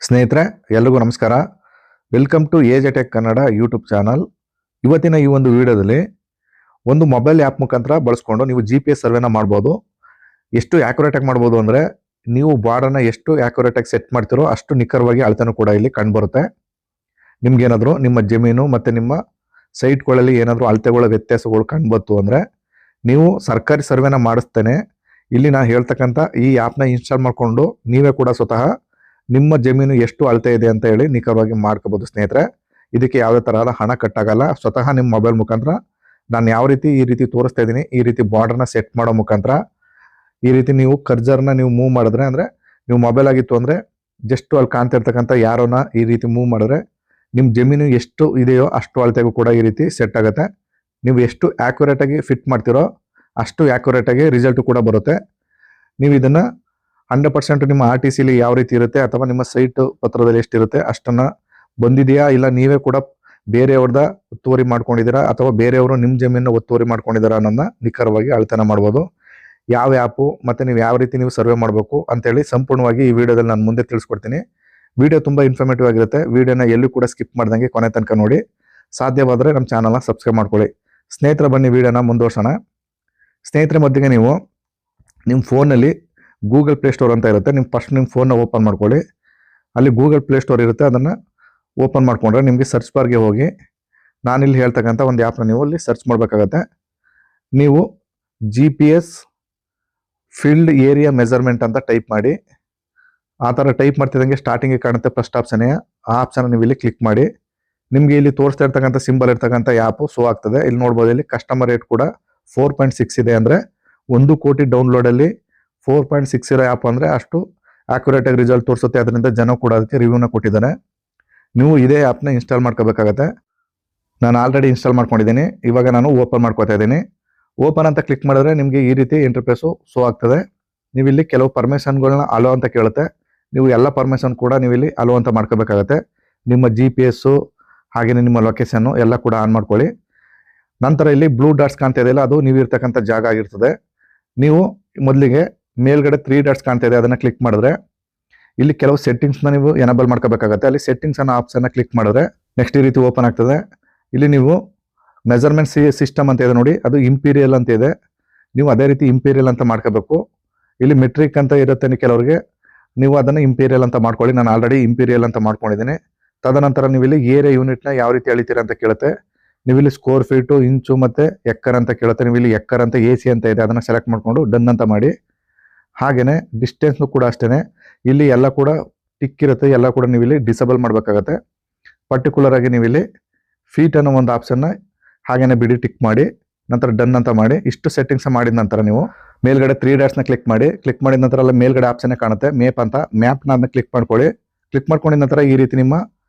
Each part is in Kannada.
ಸ್ನೇಹಿತರೆ ಎಲ್ರಿಗೂ ನಮಸ್ಕಾರ. Welcome to AJ tech Kannada YouTube channel. ಇವತ್ತಿನ ಈ ಒಂದು ವಿಡಿಯೋದಲ್ಲಿ ಒಂದು ಮೊಬೈಲ್ ಆ್ಯಪ್ ಮುಖಾಂತರ ಬಳಸ್ಕೊಂಡು ನೀವು GPS ಸರ್ವೆನ ಮಾಡ್ಬೋದು. ಎಷ್ಟು ಆ್ಯಕ್ಯುರೇಟಾಗಿ ಮಾಡ್ಬೋದು ಅಂದರೆ, ನೀವು ಬಾರ್ಡರ್ನ ಎಷ್ಟು ಆ್ಯಕ್ಯುರೇಟಾಗಿ ಸೆಟ್ ಮಾಡ್ತೀರೋ ಅಷ್ಟು ನಿಖರವಾಗಿ ಅಳತೆನೂ ಕೂಡ ಇಲ್ಲಿ ಕಂಡುಬರುತ್ತೆ. ನಿಮ್ಗೇನಾದರೂ ನಿಮ್ಮ ಜಮೀನು ಮತ್ತು ನಿಮ್ಮ ಸೈಟ್ಗಳಲ್ಲಿ ಏನಾದರೂ ಅಳತೆಗಳ ವ್ಯತ್ಯಾಸಗಳು ಕಂಡುಬತ್ತು ಅಂದರೆ, ನೀವು ಸರ್ಕಾರಿ ಸರ್ವೆನ ಮಾಡಿಸ್ತೇನೆ ಇಲ್ಲಿ ನಾನು ಹೇಳ್ತಕ್ಕಂಥ ಈ ಆ್ಯಪ್ನ ಇನ್ಸ್ಟಾಲ್ ಮಾಡಿಕೊಂಡು ನೀವೇ ಕೂಡ ಸ್ವತಃ ನಿಮ್ಮ ಜಮೀನು ಎಷ್ಟು ಅಳತೆ ಇದೆ ಅಂತ ಹೇಳಿ ನಿಖರವಾಗಿ ಮಾಡ್ಕೋಬೋದು ಸ್ನೇಹಿತರೆ. ಇದಕ್ಕೆ ಯಾವುದೇ ತರಹದ ಹಣ ಕಟ್ಟಾಗಲ್ಲ. ಸ್ವತಃ ನಿಮ್ಮ ಮೊಬೈಲ್ ಮುಖಾಂತರ ನಾನು ಯಾವ ರೀತಿ ಈ ರೀತಿ ತೋರಿಸ್ತಾ ಇದ್ದೀನಿ, ಈ ರೀತಿ ಬಾರ್ಡರ್ನ ಸೆಟ್ ಮಾಡೋ ಮುಖಾಂತರ ಈ ರೀತಿ ನೀವು ಕರ್ಜರ್ನ ನೀವು ಮೂವ್ ಮಾಡಿದ್ರೆ, ಅಂದರೆ ನೀವು ಮೊಬೈಲ್ ಆಗಿತ್ತು ಅಂದರೆ ಜಸ್ಟ್ ಅಲ್ಲಿ ಕಾಣ್ತಾ ಇರ್ತಕ್ಕಂಥ ಯಾರೋನ ಈ ರೀತಿ ಮೂವ್ ಮಾಡಿದ್ರೆ ನಿಮ್ಮ ಜಮೀನು ಎಷ್ಟು ಇದೆಯೋ ಅಷ್ಟು ಅಳತೆಗೂ ಕೂಡ ಈ ರೀತಿ ಸೆಟ್ ಆಗುತ್ತೆ. ನೀವು ಎಷ್ಟು ಆ್ಯಕ್ಯುರೇಟಾಗಿ ಫಿಟ್ ಮಾಡ್ತೀರೋ ಅಷ್ಟು ಆ್ಯಕ್ಯುರೇಟಾಗಿ ರಿಸಲ್ಟು ಕೂಡ ಬರುತ್ತೆ. ನೀವು ಇದನ್ನು 100% ನಿಮ್ಮ RTCಲಿ ಯಾವ ರೀತಿ ಇರುತ್ತೆ ಅಥವಾ ನಿಮ್ಮ ಸೈಟ್ ಪತ್ರದಲ್ಲಿ ಎಷ್ಟಿರುತ್ತೆ ಅಷ್ಟನ್ನು ಬಂದಿದೆಯಾ, ಇಲ್ಲ ನೀವೇ ಕೂಡ ಬೇರೆಯವ್ರದ ಒತ್ತುವರಿ ಮಾಡ್ಕೊಂಡಿದ್ದೀರಾ ಅಥವಾ ಬೇರೆಯವರು ನಿಮ್ಮ ಜಮೀನನ್ನ ಒತ್ತುವರಿ ಮಾಡ್ಕೊಂಡಿದ್ದೀರಾ ಅನ್ನೋದನ್ನ ನಿಖರವಾಗಿ ಅಳತೆನ ಮಾಡ್ಬೋದು. ಯಾವ ಆ್ಯಪು ಮತ್ತು ನೀವು ಯಾವ ರೀತಿ ನೀವು ಸರ್ವೆ ಮಾಡಬೇಕು ಅಂತೇಳಿ ಸಂಪೂರ್ಣವಾಗಿ ಈ ವಿಡಿಯೋದಲ್ಲಿ ನಾನು ಮುಂದೆ ತಿಳಿಸ್ಕೊಡ್ತೀನಿ. ವಿಡಿಯೋ ತುಂಬ ಇನ್ಫಾರ್ಮೇಟಿವ್ ಆಗಿರುತ್ತೆ. ವಿಡಿಯೋನ ಎಲ್ಲೂ ಕೂಡ ಸ್ಕಿಪ್ ಮಾಡ್ದಂಗೆ ಕೊನೆ ತನಕ ನೋಡಿ. ಸಾಧ್ಯವಾದರೆ ನಮ್ಮ ಚಾನಲ್ನ ಸಬ್ಸ್ಕ್ರೈಬ್ ಮಾಡ್ಕೊಳ್ಳಿ. ಸ್ನೇಹಿತರ ಬನ್ನಿ ವಿಡಿಯೋನ ಮುಂದುವರ್ಸೋಣ. ಸ್ನೇಹಿತರೆ, ಮೊದಲಿಗೆ ನೀವು ನಿಮ್ಮ ಫೋನಲ್ಲಿ ಗೂಗಲ್ ಪ್ಲೇಸ್ಟೋರ್ ಅಂತ ಇರುತ್ತೆ. ನಿಮ್ಮ ಫಸ್ಟ್ ನಿಮ್ಮ ಫೋನ್ನ ಓಪನ್ ಮಾಡ್ಕೊಳ್ಳಿ. ಅಲ್ಲಿ ಗೂಗಲ್ ಪ್ಲೇಸ್ಟೋರ್ ಇರುತ್ತೆ, ಅದನ್ನು ಓಪನ್ ಮಾಡ್ಕೊಂಡ್ರೆ ನಿಮಗೆ ಸರ್ಚ್ ಬಾರ್ಗೆ ಹೋಗಿ ನಾನಿಲ್ಲಿ ಹೇಳ್ತಕ್ಕಂಥ ಒಂದು ಆ್ಯಪ್ನ ನೀವು ಅಲ್ಲಿ ಸರ್ಚ್ ಮಾಡಬೇಕಾಗತ್ತೆ. ನೀವು GPS ಫೀಲ್ಡ್ ಏರಿಯಾ ಮೆಜರ್ಮೆಂಟ್ ಅಂತ ಟೈಪ್ ಮಾಡಿ. ಆ ಥರ ಟೈಪ್ ಮಾಡ್ತಿದ್ದಂಗೆ ಸ್ಟಾರ್ಟಿಂಗಿಗೆ ಕಾಣುತ್ತೆ ಫಸ್ಟ್ ಆಪ್ಷನ್ನೇ, ಆ ಆಪ್ಷನ್ ನೀವು ಇಲ್ಲಿ ಕ್ಲಿಕ್ ಮಾಡಿ. ನಿಮಗೆ ಇಲ್ಲಿ ತೋರಿಸ್ತಾ ಇರ್ತಕ್ಕಂಥ ಸಿಂಬಲ್ ಇರ್ತಕ್ಕಂಥ ಆ್ಯಪು ಶೋ ಆಗ್ತದೆ. ಇಲ್ಲಿ ನೋಡ್ಬೋದು, ಇಲ್ಲಿ ಕಸ್ಟಮರ್ ರೇಟ್ ಕೂಡ 4.6 ಇದೆ. ಅಂದರೆ 1 ಕೋಟಿ ಡೌನ್ಲೋಡಲ್ಲಿ 4.6 ಇರೋ ಆ್ಯಪ್ ಅಂದರೆ ಅಷ್ಟು ಆ್ಯಕ್ಯುರೇಟಾಗಿ ರಿಸಲ್ಟ್ ತೋರಿಸುತ್ತೆ. ಅದರಿಂದ ಜನ ಕೂಡ ಅದಕ್ಕೆ ರಿವ್ಯೂನ ಕೊಟ್ಟಿದ್ದಾರೆ. ನೀವು ಇದೇ ಆ್ಯಪ್ನ ಇನ್ಸ್ಟಾಲ್ ಮಾಡ್ಕೋಬೇಕಾಗತ್ತೆ. ನಾನು ಆಲ್ರೆಡಿ ಇನ್ಸ್ಟಾಲ್ ಮಾಡ್ಕೊಂಡಿದ್ದೀನಿ. ಇವಾಗ ನಾನು ಓಪನ್ ಮಾಡ್ಕೋತಾ ಇದ್ದೀನಿ. ಓಪನ್ ಅಂತ ಕ್ಲಿಕ್ ಮಾಡಿದ್ರೆ ನಿಮಗೆ ಈ ರೀತಿ ಇಂಟರ್ಫೇಸು ಶೋ ಆಗ್ತದೆ. ನೀವು ಇಲ್ಲಿ ಕೆಲವು ಪರ್ಮಿಷನ್ಗಳನ್ನ ಅಲೋ ಅಂತ ಕೇಳುತ್ತೆ. ನೀವು ಎಲ್ಲ ಪರ್ಮಿಷನ್ ಕೂಡ ನೀವು ಇಲ್ಲಿ ಅಲೋ ಅಂತ ಮಾಡ್ಕೋಬೇಕಾಗತ್ತೆ. ನಿಮ್ಮ GPS ಹಾಗೆಯೇ ನಿಮ್ಮ ಲೊಕೇಶನ್ನು ಎಲ್ಲ ಕೂಡ ಆನ್ ಮಾಡ್ಕೊಳ್ಳಿ. ನಂತರ ಇಲ್ಲಿ ಬ್ಲೂ ಡಾಟ್ಸ್ ಕಾಣ್ತಾ ಇದೆಯಲ್ಲ, ಅದು ನೀವು ಇರ್ತಕ್ಕಂಥ ಜಾಗ ಆಗಿರ್ತದೆ. ನೀವು ಮೊದಲಿಗೆ ಮೇಲ್ಗಡೆ 3 ಡಾಟ್ಸ್ ಕಾಣ್ತಾ ಇದೆ, ಅದನ್ನು ಕ್ಲಿಕ್ ಮಾಡಿದ್ರೆ ಇಲ್ಲಿ ಕೆಲವು ಸೆಟ್ಟಿಂಗ್ಸ್ನ ನೀವು ಎನೇಬಲ್ ಮಾಡ್ಕೋಬೇಕಾಗತ್ತೆ. ಅಲ್ಲಿ ಸೆಟ್ಟಿಂಗ್ಸ್ ಅನ್ನೋ ಆಪ್ಷನ್ನ ಕ್ಲಿಕ್ ಮಾಡಿದ್ರೆ ನೆಕ್ಸ್ಟ್ ಈ ರೀತಿ ಓಪನ್ ಆಗ್ತದೆ. ಇಲ್ಲಿ ನೀವು ಮೆಜರ್ಮೆಂಟ್ ಸಿಸ್ಟಮ್ ಅಂತ ಇದೆ ನೋಡಿ, ಅದು ಇಂಪೀರಿಯಲ್ ಅಂತ ಇದೆ. ನೀವು ಅದೇ ರೀತಿ ಇಂಪೀರಿಯಲ್ ಅಂತ ಮಾಡ್ಕೋಬೇಕು. ಇಲ್ಲಿ ಮೆಟ್ರಿಕ್ ಅಂತ ಇರುತ್ತೆ ಕೆಲವರಿಗೆ, ನೀವು ಅದನ್ನು ಇಂಪೀರಿಯಲ್ ಅಂತ ಮಾಡ್ಕೊಳ್ಳಿ. ನಾನು ಆಲ್ರೆಡಿ ಇಂಪೀರಿಯಲ್ ಅಂತ ಮಾಡ್ಕೊಂಡಿದ್ದೀನಿ. ತದನಂತರ ನೀವು ಇಲ್ಲಿ ಏರಿಯಾ ಯೂನಿಟ್ನ ಯಾವ ರೀತಿ ಅಳಿತೀರ ಅಂತ ಕೇಳುತ್ತೆ. ನೀವು ಇಲ್ಲಿ ಸ್ಕ್ವೇರ್ ಫೀಟು, ಇಂಚು ಮತ್ತು ಎಕ್ಕರ್ ಅಂತ ಕೇಳುತ್ತೆ. ನೀವು ಇಲ್ಲಿ ಎಕ್ಕರ್ ಅಂತ AC ಅಂತ ಇದೆ, ಅದನ್ನು ಸೆಲೆಕ್ಟ್ ಮಾಡಿಕೊಂಡು ಡನ್ ಅಂತ ಮಾಡಿ. ಹಾಗೆಯೇ ಡಿಸ್ಟೆನ್ಸ್ನು ಕೂಡ ಅಷ್ಟೇ, ಇಲ್ಲಿ ಎಲ್ಲ ಕೂಡ ಟಿಕ್ ಇರುತ್ತೆ, ಎಲ್ಲ ಕೂಡ ನೀವು ಇಲ್ಲಿ ಡಿಸೇಬಲ್ ಮಾಡಬೇಕಾಗತ್ತೆ. ಪರ್ಟಿಕ್ಯುಲರ್ ಆಗಿ ನೀವು ಇಲ್ಲಿ ಫೀಟ್ ಅನ್ನೋ ಒಂದು ಆಪ್ಷನ್ನ ಹಾಗೇನೆ ಬಿಡಿ ಟಿಕ್ ಮಾಡಿ, ನಂತರ ಡನ್ ಅಂತ ಮಾಡಿ. ಇಷ್ಟು ಸೆಟ್ಟಿಂಗ್ಸ್ ಮಾಡಿದ ನಂತರ ನೀವು ಮೇಲ್ಗಡೆ 3 ಡಾಟ್ಸ್ನ ಕ್ಲಿಕ್ ಮಾಡಿ. ಕ್ಲಿಕ್ ಮಾಡಿದ ನಂತರ ಅಲ್ಲಿ ಮೇಲ್ಗಡೆ ಆಪ್ಷನ್ನೇ ಕಾಣುತ್ತೆ ಮ್ಯಾಪ್ ಅಂತ, ಮ್ಯಾಪ್ನ ಅದನ್ನ ಕ್ಲಿಕ್ ಮಾಡ್ಕೊಳ್ಳಿ. ಕ್ಲಿಕ್ ಮಾಡ್ಕೊಂಡಿದ ನಂತರ ಈ ರೀತಿ ನಿಮ್ಮ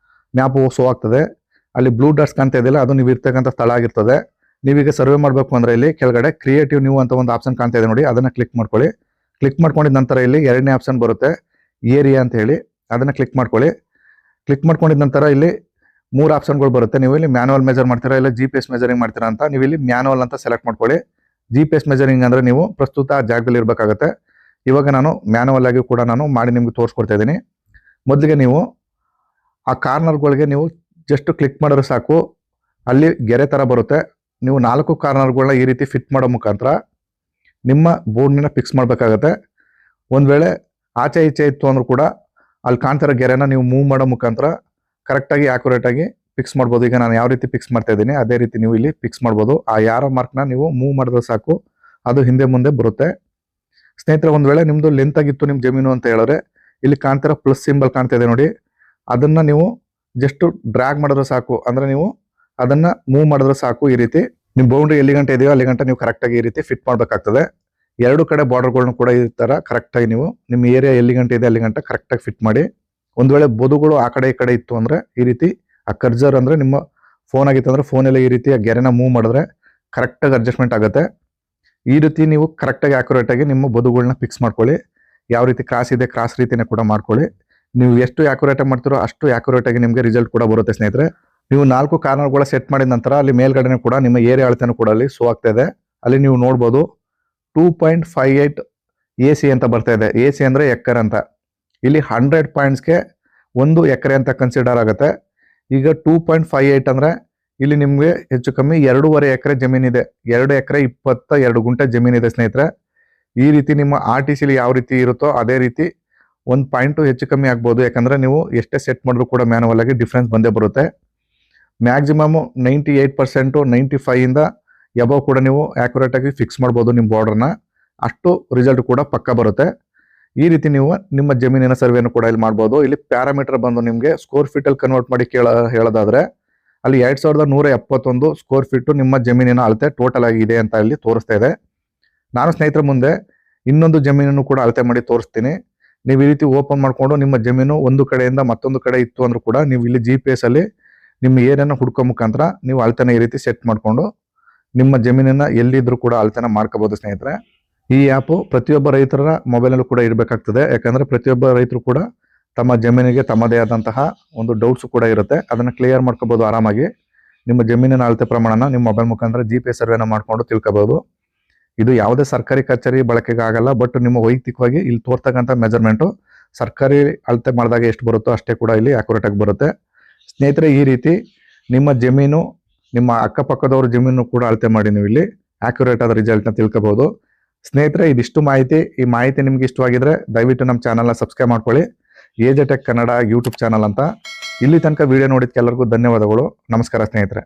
ಮ್ಯಾಪು ಶೋ ಆಗ್ತದೆ. ಅಲ್ಲಿ ಬ್ಲೂ ಡಾಟ್ಸ್ ಕಾಣ್ತಾ ಇದೆಯಲ್ಲ, ಅದು ನೀವು ಇರ್ತಕ್ಕಂಥ ಸ್ಥಳ ಆಗಿರ್ತದೆ. ನೀವೀಗ ಸರ್ವೆ ಮಾಡಬೇಕು ಅಂದರೆ ಇಲ್ಲಿ ಕೆಳಗಡೆ ಕ್ರಿಯೇಟಿವ್ ನ್ಯೂ ಅಂತ ಒಂದು ಆಪ್ಷನ್ ಕಾಣ್ತಾ ಇದೆ ನೋಡಿ, ಅದನ್ನು ಕ್ಲಿಕ್ ಮಾಡ್ಕೊಳ್ಳಿ. ಕ್ಲಿಕ್ ಮಾಡ್ಕೊಂಡಿದ ನಂತರ ಇಲ್ಲಿ 2ನೇ ಆಪ್ಷನ್ ಬರುತ್ತೆ ಏರಿಯಾ ಅಂತ ಹೇಳಿ, ಅದನ್ನು ಕ್ಲಿಕ್ ಮಾಡ್ಕೊಳ್ಳಿ. ಕ್ಲಿಕ್ ಮಾಡ್ಕೊಂಡಿದ ನಂತರ ಇಲ್ಲಿ 3 ಆಪ್ಷನ್ಗಳು ಬರುತ್ತೆ. ನೀವು ಇಲ್ಲಿ ಮ್ಯಾನುವಲ್ ಮೆಜರ್ ಮಾಡ್ತೀರಾ ಇಲ್ಲ GPS ಮೆಜರಿಂಗ್ ಮಾಡ್ತೀರಾ ಅಂತ. ನೀವು ಇಲ್ಲಿ ಮ್ಯಾನುವಲ್ ಅಂತ ಸೆಲೆಕ್ಟ್ ಮಾಡ್ಕೊಳ್ಳಿ. GPS ಮೆಜರಿಂಗ್ ಅಂದರೆ ನೀವು ಪ್ರಸ್ತುತ ಆ ಜಾಗದಲ್ಲಿ ಇರಬೇಕಾಗತ್ತೆ. ಇವಾಗ ನಾನು ಮ್ಯಾನುವಲ್ ಆಗಿ ಕೂಡ ನಾನು ಮಾಡಿ ನಿಮ್ಗೆ ತೋರಿಸ್ಕೊಡ್ತಾ ಇದ್ದೀನಿ. ಮೊದಲಿಗೆ ನೀವು ಆ ಕಾರ್ನರ್ಗಳಿಗೆ ನೀವು ಜಸ್ಟ್ ಕ್ಲಿಕ್ ಮಾಡಿದ್ರೆ ಸಾಕು, ಅಲ್ಲಿ ಗೆರೆ ಥರ ಬರುತ್ತೆ. ನೀವು 4 ಕಾರ್ನರ್ಗಳನ್ನ ಈ ರೀತಿ ಫಿಟ್ ಮಾಡೋ ಮುಖಾಂತರ ನಿಮ್ಮ ಬೋರ್ಡ್ನ ಫಿಕ್ಸ್ ಮಾಡಬೇಕಾಗತ್ತೆ. ಒಂದು ವೇಳೆ ಆಚೆ ಈಚೆ ಇತ್ತು ಅಂದರೂ ಕೂಡ ಅಲ್ಲಿ ಕಾಣ್ತಿರೋ ಗೆರೆನ ನೀವು ಮೂವ್ ಮಾಡೋ ಮುಖಾಂತರ ಕರೆಕ್ಟಾಗಿ ಆ್ಯಕ್ಯುರೇಟಾಗಿ ಫಿಕ್ಸ್ ಮಾಡ್ಬೋದು. ಈಗ ನಾನು ಯಾವ ರೀತಿ ಫಿಕ್ಸ್ ಮಾಡ್ತಾ ಇದ್ದೀನಿ ಅದೇ ರೀತಿ ನೀವು ಇಲ್ಲಿ ಫಿಕ್ಸ್ ಮಾಡ್ಬೋದು. ಆ ಯಾರೋ ಮಾರ್ಕ್ನ ನೀವು ಮೂವ್ ಮಾಡಿದ್ರೆ ಸಾಕು, ಅದು ಹಿಂದೆ ಮುಂದೆ ಬರುತ್ತೆ. ಸ್ನೇಹಿತರೆ, ಒಂದು ವೇಳೆ ನಿಮ್ಮದು ಲೆಂತ್ ಆಗಿತ್ತು ನಿಮ್ಮ ಜಮೀನು ಅಂತ ಹೇಳಿದ್ರೆ ಇಲ್ಲಿ ಕಾಣ್ತಿರೋ ಪ್ಲಸ್ ಸಿಂಬಲ್ ಕಾಣ್ತಾ ಇದೆ ನೋಡಿ, ಅದನ್ನು ನೀವು ಜಸ್ಟ್ ಡ್ರ್ಯಾಗ್ ಮಾಡಿದ್ರೆ ಸಾಕು. ಅಂದರೆ ನೀವು ಅದನ್ನು ಮೂವ್ ಮಾಡಿದ್ರೆ ಸಾಕು. ಈ ರೀತಿ ನಿಮ್ಮ ಬೌಂಡ್ರಿ ಎಲ್ಲಿ ಗಂಟೆ ಇದೆಯೋ ಅಲ್ಲಿ ಗಂಟೆ ನೀವು ಕರೆಕ್ಟಾಗಿ ಈ ರೀತಿ ಫಿಟ್ ಮಾಡಬೇಕಾಗ್ತದೆ. 2 ಕಡೆ ಬಾರ್ಡರ್ಗಳನ್ನ ಕೂಡ ಈ ಥರ ಕರೆಕ್ಟಾಗಿ ನೀವು ನಿಮ್ಮ ಏರಿಯಾ ಎಲ್ಲಿ ಗಂಟೆ ಇದೆ ಅಲ್ಲಿ ಗಂಟೆ ಕರೆಕ್ಟಾಗಿ ಫಿಟ್ ಮಾಡಿ. ಒಂದು ವೇಳೆ ಬದುಗಳು ಆ ಕಡೆ ಈ ಕಡೆ ಇತ್ತು ಅಂದರೆ ಈ ರೀತಿ ಆ ಕರ್ಜರ್ ಅಂದರೆ ನಿಮ್ಮ ಫೋನ್ ಆಗಿತ್ತು ಅಂದರೆ ಫೋನಲ್ಲಿ ಈ ರೀತಿ ಆ ಗೆರೆನ ಮೂವ್ ಮಾಡಿದ್ರೆ ಕರೆಕ್ಟಾಗಿ ಅಡ್ಜಸ್ಟ್ಮೆಂಟ್ ಆಗುತ್ತೆ. ಈ ರೀತಿ ನೀವು ಕರೆಕ್ಟಾಗಿ ಆ್ಯಕ್ಯುರೇಟಾಗಿ ನಿಮ್ಮ ಬದುಗಳನ್ನ ಫಿಕ್ಸ್ ಮಾಡ್ಕೊಳ್ಳಿ. ಯಾವ ರೀತಿ ಕ್ರಾಸ್ ಇದೆ ಕ್ರಾಸ್ ರೀತಿನೇ ಕೂಡ ಮಾಡ್ಕೊಳ್ಳಿ. ನೀವು ಎಷ್ಟು ಆ್ಯಕ್ಯುರೇಟಾಗಿ ಮಾಡ್ತೀರೋ ಅಷ್ಟು ಆ್ಯಕ್ಯುರೇಟಾಗಿ ನಿಮಗೆ ರಿಸಲ್ಟ್ ಕೂಡ ಬರುತ್ತೆ ಸ್ನೇಹಿತರೆ. ನೀವು 4 ಕಾರ್ನರ್ಗಳ ಸೆಟ್ ಮಾಡಿದ ನಂತರ ಅಲ್ಲಿ ಮೇಲ್ಗಡೆ ಕೂಡ ನಿಮ್ಮ ಏರಿಯಾ ಅಳತೆನೂ ಕೂಡ ಅಲ್ಲಿ ಶೋ ಆಗ್ತಾ ಇದೆ. ಅಲ್ಲಿ ನೀವು ನೋಡ್ಬೋದು 2.58 AC ಅಂತ ಬರ್ತಾ ಇದೆ. AC ಅಂದರೆ ಎಕ್ಕರ್ ಅಂತ. ಇಲ್ಲಿ 100 ಪಾಯಿಂಟ್ಸ್ಗೆ 1 ಎಕರೆ ಅಂತ ಕನ್ಸಿಡರ್ ಆಗುತ್ತೆ. ಈಗ 2.58 ಅಂದರೆ ಇಲ್ಲಿ ನಿಮಗೆ ಹೆಚ್ಚು ಕಮ್ಮಿ 2.5 ಎಕರೆ ಜಮೀನಿದೆ. 2 ಎಕರೆ 22 ಗುಂಟೆ ಜಮೀನಿದೆ ಸ್ನೇಹಿತರೆ. ಈ ರೀತಿ ನಿಮ್ಮ RTCಲಿ ಯಾವ ರೀತಿ ಇರುತ್ತೋ ಅದೇ ರೀತಿ 1 ಪಾಯಿಂಟು ಹೆಚ್ಚು ಕಮ್ಮಿ ಆಗ್ಬೋದು. ಯಾಕಂದರೆ ನೀವು ಎಷ್ಟೇ ಸೆಟ್ ಮಾಡಿದ್ರು ಕೂಡ ಮ್ಯಾನುವಲ್ ಆಗಿ ಡಿಫ್ರೆನ್ಸ್ ಬಂದೇ ಬರುತ್ತೆ. ಮ್ಯಾಕ್ಸಿಮಮ್ 98%, 95ಇಂದ ಎಬವ್ ಕೂಡ ನೀವು ಆ್ಯಕ್ಯುರೇಟಾಗಿ ಫಿಕ್ಸ್ ಮಾಡ್ಬೋದು ನಿಮ್ಮ ಬಾರ್ಡ್ರನ್ನ. ಅಷ್ಟು ರಿಸಲ್ಟ್ ಕೂಡ ಪಕ್ಕ ಬರುತ್ತೆ. ಈ ರೀತಿ ನೀವು ನಿಮ್ಮ ಜಮೀನಿನ ಸರ್ವೆಯನ್ನು ಕೂಡ ಇಲ್ಲಿ ಮಾಡ್ಬೋದು. ಇಲ್ಲಿ ಪ್ಯಾರಾಮೀಟರ್ ಬಂದು ನಿಮಗೆ ಸ್ಕ್ವೇರ್ ಫೀಟಲ್ಲಿ ಕನ್ವರ್ಟ್ ಮಾಡಿ ಹೇಳೋದಾದರೆ ಅಲ್ಲಿ 2171 ಸ್ಕ್ವೇರ್ ಫೀಟು ನಿಮ್ಮ ಜಮೀನಿನ ಅಳತೆ ಟೋಟಲ್ ಆಗಿದೆ ಅಂತ ಇಲ್ಲಿ ತೋರಿಸ್ತಾ ಇದೆ. ನಾನು ಸ್ನೇಹಿತರ ಮುಂದೆ ಇನ್ನೊಂದು ಜಮೀನನ್ನು ಕೂಡ ಅಳತೆ ಮಾಡಿ ತೋರಿಸ್ತೀನಿ. ನೀವು ಈ ರೀತಿ ಓಪನ್ ಮಾಡಿಕೊಂಡು ನಿಮ್ಮ ಜಮೀನು ಒಂದು ಕಡೆಯಿಂದ ಮತ್ತೊಂದು ಕಡೆ ಇತ್ತು ಅಂದ್ರೂ ಕೂಡ ನೀವು ಇಲ್ಲಿ GPS ಅಲ್ಲಿ ನಿಮ್ಮ ಏರಿಯಾನ ಹುಡ್ಕೋ ಮುಖಾಂತರ ನೀವು ಅಳತೆನ ಈ ರೀತಿ ಸೆಟ್ ಮಾಡಿಕೊಂಡು ನಿಮ್ಮ ಜಮೀನನ್ನ ಎಲ್ಲಿದ್ರೂ ಕೂಡ ಅಳತೆನ ಮಾಡ್ಕೋಬಹುದು ಸ್ನೇಹಿತರೆ. ಈ ಆ್ಯಪು ಪ್ರತಿಯೊಬ್ಬ ರೈತರ ಮೊಬೈಲಲ್ಲೂ ಕೂಡ ಇರಬೇಕಾಗ್ತದೆ. ಯಾಕಂದರೆ ಪ್ರತಿಯೊಬ್ಬ ರೈತರು ಕೂಡ ತಮ್ಮ ಜಮೀನಿಗೆ ತಮ್ಮದೇ ಆದಂತಹ ಒಂದು ಡೌಟ್ಸ್ ಕೂಡ ಇರುತ್ತೆ. ಅದನ್ನು ಕ್ಲಿಯರ್ ಮಾಡ್ಕೋಬೋದು ಆರಾಮಾಗಿ. ನಿಮ್ಮ ಜಮೀನಿನ ಅಳತೆ ಪ್ರಮಾಣನ ನಿಮ್ಮ ಮೊಬೈಲ್ ಮುಖಾಂತರ GPS ಸರ್ವೆನ ಮಾಡಿಕೊಂಡು ತಿಳ್ಕೊಬೋದು. ಇದು ಯಾವುದೇ ಸರ್ಕಾರಿ ಕಚೇರಿ ಬಳಕೆಗೆ ಆಗಲ್ಲ. ಬಟ್ ನಿಮ್ಮ ವೈಯಕ್ತಿಕವಾಗಿ ಇಲ್ಲಿ ತೋರ್ತಕ್ಕಂಥ ಮೆಜರ್ಮೆಂಟು ಸರ್ಕಾರಿ ಅಳತೆ ಮಾಡಿದಾಗ ಎಷ್ಟು ಬರುತ್ತೋ ಅಷ್ಟೇ ಕೂಡ ಇಲ್ಲಿ ಆ್ಯಕ್ಯುರೇಟಾಗಿ ಬರುತ್ತೆ. ಸ್ನೇಹಿತರೆ, ಈ ರೀತಿ ನಿಮ್ಮ ಜಮೀನು ನಿಮ್ಮ ಅಕ್ಕಪಕ್ಕದವ್ರ ಜಮೀನು ಕೂಡ ಅಳತೆ ಮಾಡಿ ನೀವು ಇಲ್ಲಿ ಆ್ಯಕ್ಯುರೇಟ್ ಆದ ರಿಸಲ್ಟ್ನ ತಿಳ್ಕೊಬೋದು. ಸ್ನೇಹಿತರೆ, ಇದಿಷ್ಟು ಮಾಹಿತಿ. ಈ ಮಾಹಿತಿ ನಿಮ್ಗೆ ಇಷ್ಟವಾಗಿದ್ರೆ ದಯವಿಟ್ಟು ನಮ್ಮ ಚಾನಲ್ನ ಸಬ್ಸ್ಕ್ರೈಬ್ ಮಾಡ್ಕೊಳ್ಳಿ. AJ Tech Kannada YouTube channel ಅಂತ. ಇಲ್ಲಿ ತನಕ ವಿಡಿಯೋ ನೋಡಿದ್ದಕ್ಕೆಲ್ಲರಿಗೂ ಧನ್ಯವಾದಗಳು. ನಮಸ್ಕಾರ ಸ್ನೇಹಿತರೆ.